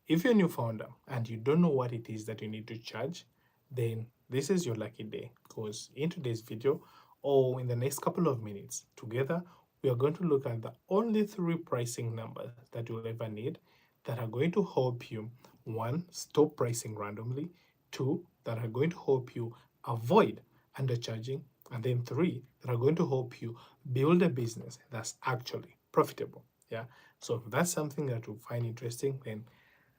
If you're a new founder and you don't know what it is that you need to charge, then this is your lucky day, because in today's video or in the next couple of minutes together, we are going to look at the only three pricing numbers that you'll ever need that are going to help you, one, stop pricing randomly, two, that are going to help you avoid undercharging, and then three, that are going to help you build a business that's actually profitable. Yeah. So if that's something that you find interesting, then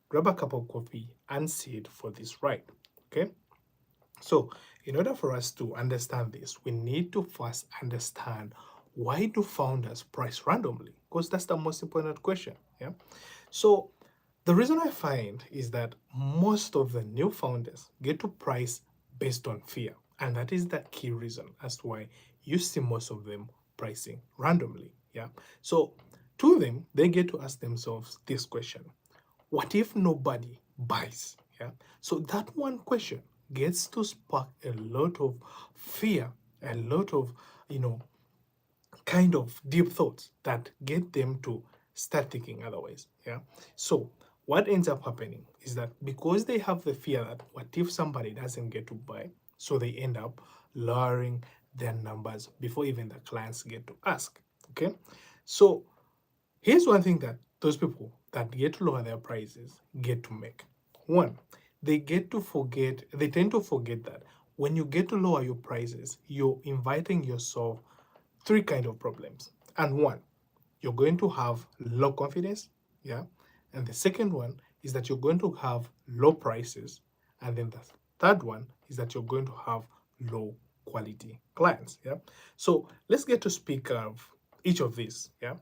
grab a cup of coffee and sit for this ride. Okay. So in order for us to understand this, we need to first understand, why do founders price randomly? Because that's the most important question. Yeah. So the reason I find is that most of the new founders get to price based on fear. And that is the key reason as to why you see most of them pricing randomly. Yeah. So to them, they get to ask themselves this question: what if nobody buys? Yeah. So that one question gets to spark a lot of fear, a lot of, you know, kind of deep thoughts that get them to start thinking otherwise. Yeah. So what ends up happening is that because they have the fear that what if somebody doesn't get to buy, so they end up lowering their numbers before even the clients get to ask. Okay. So here's one thing that those people that get to lower their prices get to make. One, they tend to forget that when you get to lower your prices, you're inviting yourself three kind of problems. And one, you're going to have low confidence. Yeah. And the second one is that you're going to have low prices. And then the third one is that you're going to have low quality clients. Yeah. So let's get to speak of each of these. Yeah.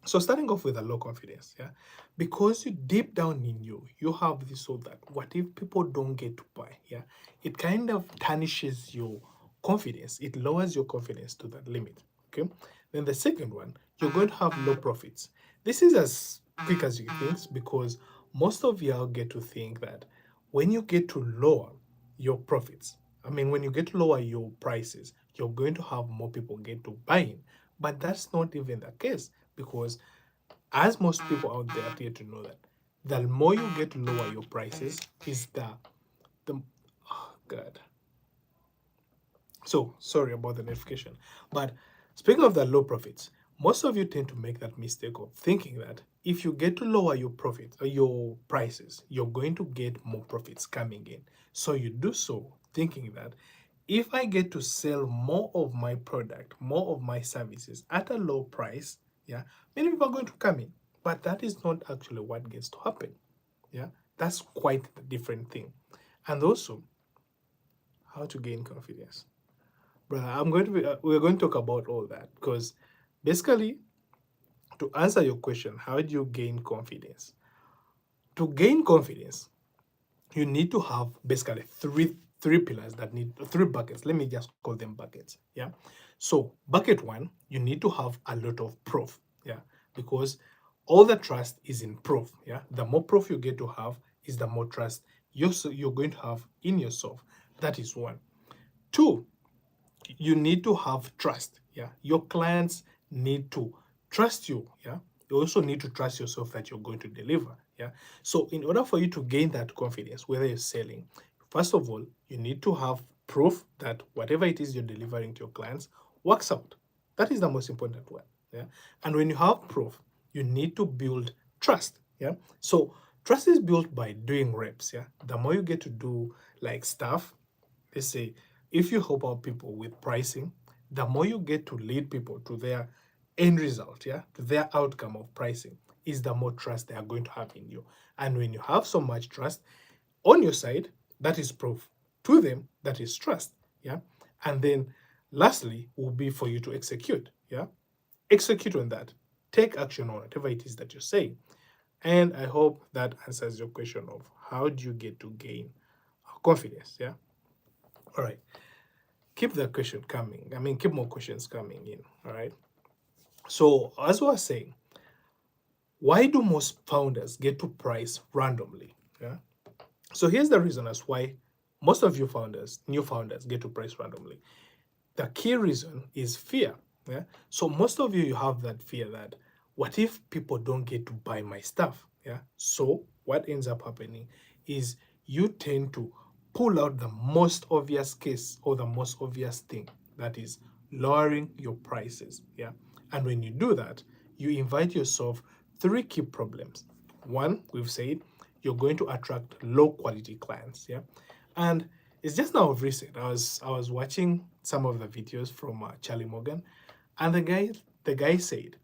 So starting off with a low confidence, yeah, because you deep down in you, you have this thought that what if people don't get to buy, yeah, it kind of tarnishes your confidence. It lowers your confidence to that limit. Okay. Then the second one, you're going to have low profits. This is as quick as you think, because most of y'all get to think that when you get to lower your profits, I mean, when you get to lower your prices, you're going to have more people get to buy in. But that's not even the case, because as most people out there get to know that the more you get to lower your prices is the oh god. So sorry about the notification. But speaking of the low profits, most of you tend to make that mistake of thinking that if you get to lower your profits or your prices, you're going to get more profits coming in. So you do so thinking that if I get to sell more of my product, more of my services at a low price, yeah, many people are going to come in. But that is not actually what gets to happen. Yeah, that's quite a different thing. And also, how to gain confidence. Brother, we're going to talk about all that, because basically, to answer your question, how do you gain confidence? To gain confidence, you need to have basically three pillars that need three buckets. Let me just call them buckets. Yeah. So bucket one, you need to have a lot of proof. Yeah. Because all the trust is in proof. Yeah. The more proof you get to have is the more trust you're going to have in yourself. That is one. Two, you need to have trust. Yeah. Your clients need to trust you. Yeah. You also need to trust yourself that you're going to deliver. Yeah. So in order for you to gain that confidence, whether you're selling, first of all, you need to have proof that whatever it is you're delivering to your clients works out. That is the most important one. Yeah. And when you have proof, you need to build trust. Yeah. So trust is built by doing reps. Yeah. The more you get to do like stuff, let's say if you help out people with pricing, the more you get to lead people to their end result, yeah, to their outcome of pricing, is the more trust they are going to have in you. And when you have so much trust on your side, that is proof. To them, that is trust. Yeah. And then lastly will be for you to execute. Yeah. Execute on that. Take action on whatever it is that you're saying. And I hope that answers your question of how do you get to gain confidence. Yeah. All right. Keep the question coming. I mean, keep more questions coming in. All right. So, as we was saying, why do most founders get to price randomly? Yeah. So, here's the reason as why most of you founders, new founders, get to price randomly. The key reason is fear. Yeah. So, most of you, you have that fear that what if people don't get to buy my stuff? Yeah. So, what ends up happening is you tend to pull out the most obvious case or the most obvious thing, that is lowering your prices. Yeah. And when you do that, you invite yourself three key problems. One, we've said you're going to attract low quality clients. Yeah. And it's just now of recent. I was watching some of the videos from Charlie Morgan, and the guy said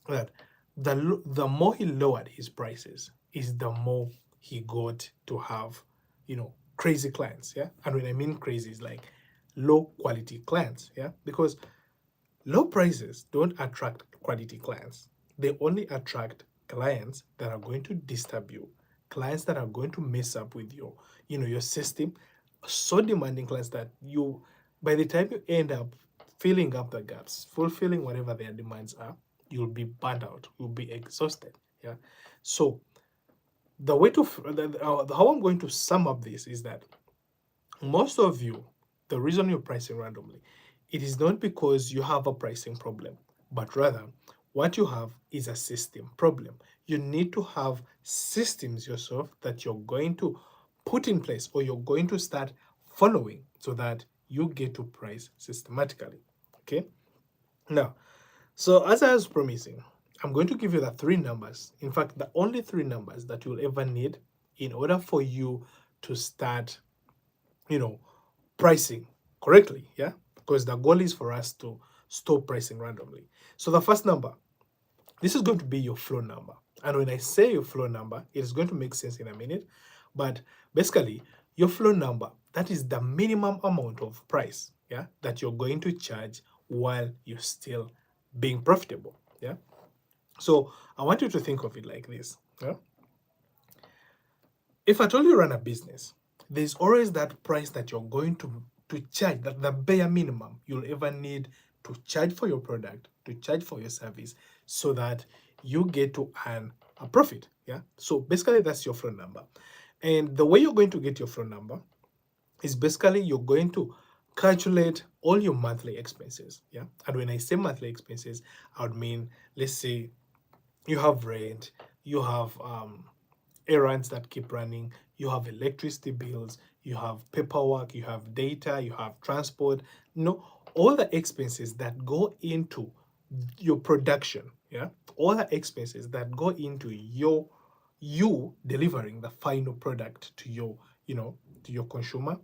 that the more he lowered his prices is the more he got to have, crazy clients. Yeah. And when I mean crazy, is like low quality clients. Yeah. Because low prices don't attract quality clients. They only attract clients that are going to disturb you, clients that are going to mess up with your system, so demanding clients that by the time you end up filling up the gaps, fulfilling whatever their demands are, you'll be burnt out, you'll be exhausted. Yeah. So the way to, how I'm going to sum up this is that most of you, the reason you're pricing randomly, it is not because you have a pricing problem, but rather what you have is a system problem. You need to have systems yourself that you're going to put in place or you're going to start following so that you get to price systematically. Okay. Now, so as I was promising, I'm going to give you the three numbers. In fact, the only three numbers that you'll ever need in order for you to start, you know, pricing correctly. Yeah. Because the goal is for us to stop pricing randomly. So the first number, this is going to be your flow number. And when I say your flow number, it is going to make sense in a minute. But basically, your flow number, that is the minimum amount of price, yeah, that you're going to charge while you're still being profitable. Yeah. So I want you to think of it like this. Yeah? If at all you run a business, there's always that price that you're going to charge, that the bare minimum you'll ever need to charge for your product, to charge for your service, so that you get to earn a profit. Yeah. So basically that's your flow number. And the way you're going to get your flow number is basically you're going to calculate all your monthly expenses. Yeah. And when I say monthly expenses, I would mean, let's say you have rent, you have errands that keep running, you have electricity bills, you have paperwork, you have data, you have transport, all the expenses that go into your production. Yeah. All the expenses that go into you delivering the final product to your consumer,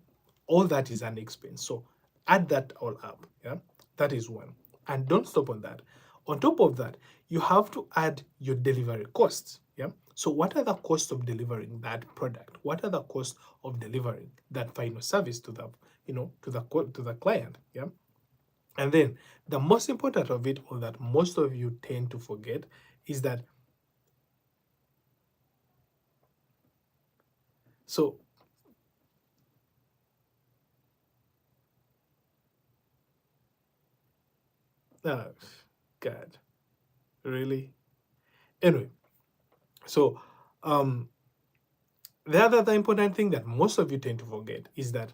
all that is an expense. So add that all up. Yeah. That is one. And don't stop on that. On top of that, you have to add your delivery costs. Yeah. So what are the costs of delivering that product? What are the costs of delivering that final service to the client? Yeah. And then the most important of it, or that most of you tend to forget, is that so uh, God, really? Anyway, so the important thing that most of you tend to forget is that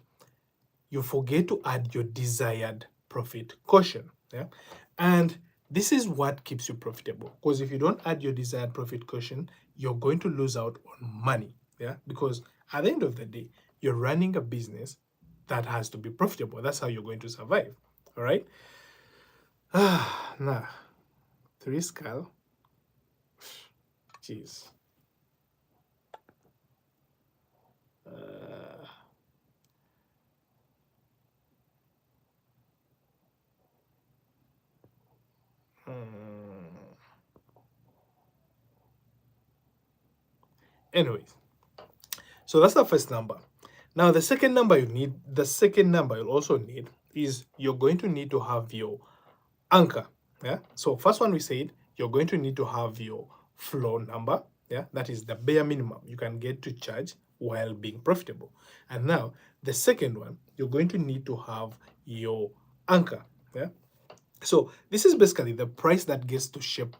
you forget to add your desired profit cushion. Yeah. And this is what keeps you profitable. Because if you don't add your desired profit cushion, you're going to lose out on money. Yeah. Because at the end of the day, you're running a business that has to be profitable. That's how you're going to survive. All right. Nah. Three scale. Jeez. Uh, hmm. Anyways, so that's the first number. Now, the second number you'll also need is you're going to need to have your anchor. Yeah. So first one we said you're going to need to have your flow number. Yeah. That is the bare minimum you can get to charge while being profitable. And now the second one, you're going to need to have your anchor. Yeah. So this is basically the price that gets to shape.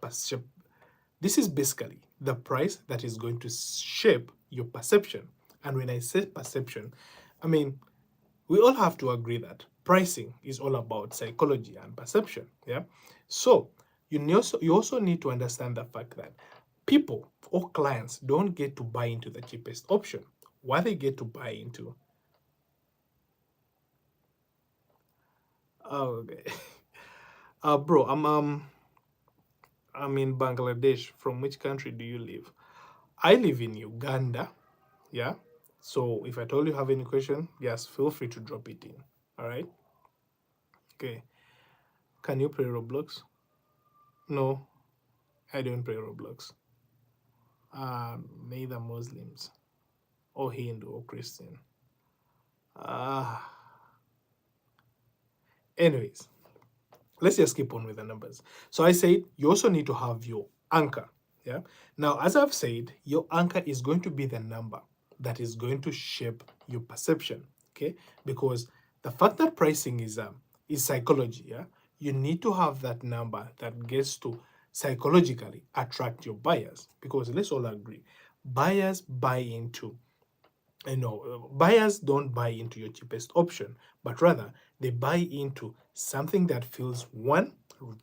This is basically the price that is going to shape your perception. And when I say perception, I mean, we all have to agree that pricing is all about psychology and perception. Yeah. So you also need to understand the fact that people or clients don't get to buy into the cheapest option. What they get to buy into, oh, okay. Bro, I'm in Bangladesh. From which country do you live? I live in Uganda. Yeah. So if at all you have any question, yes, feel free to drop it in. All right. Okay. Can you play Roblox? No, I don't play Roblox. Neither Muslims or Hindu or Christian. Ah. Anyways, let's just keep on with the numbers. So I said you also need to have your anchor. Yeah. Now, as I've said, your anchor is going to be the number that is going to shape your perception. Okay, because the fact that pricing is psychology. Yeah, you need to have that number that gets to psychologically attract your buyers. Because let's all agree, buyers buy into, buyers don't buy into your cheapest option, but rather they buy into something that feels, one,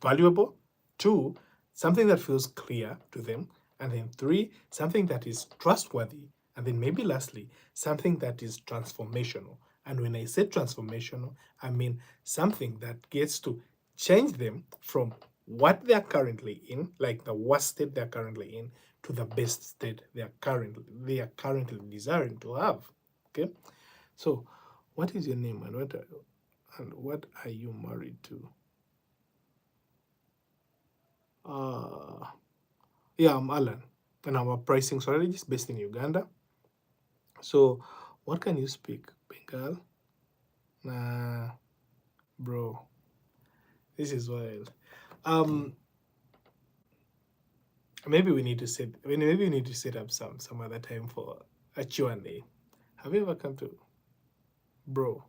valuable, two, something that feels clear to them, and then three, something that is trustworthy, and then maybe lastly, something that is transformational. And when I say transformational, I mean something that gets to change them from what they are currently in, like the worst state they are currently in, to the best state they are currently desiring to have. Okay, so what is your name, and what are you married to? Uh yeah, I'm Allan, and I'm a pricing strategist based in Uganda. So what can you speak? Bengal? Nah, bro, this is wild. Um, maybe we need to set up some other time for a Q&A. Have you ever come to, bro?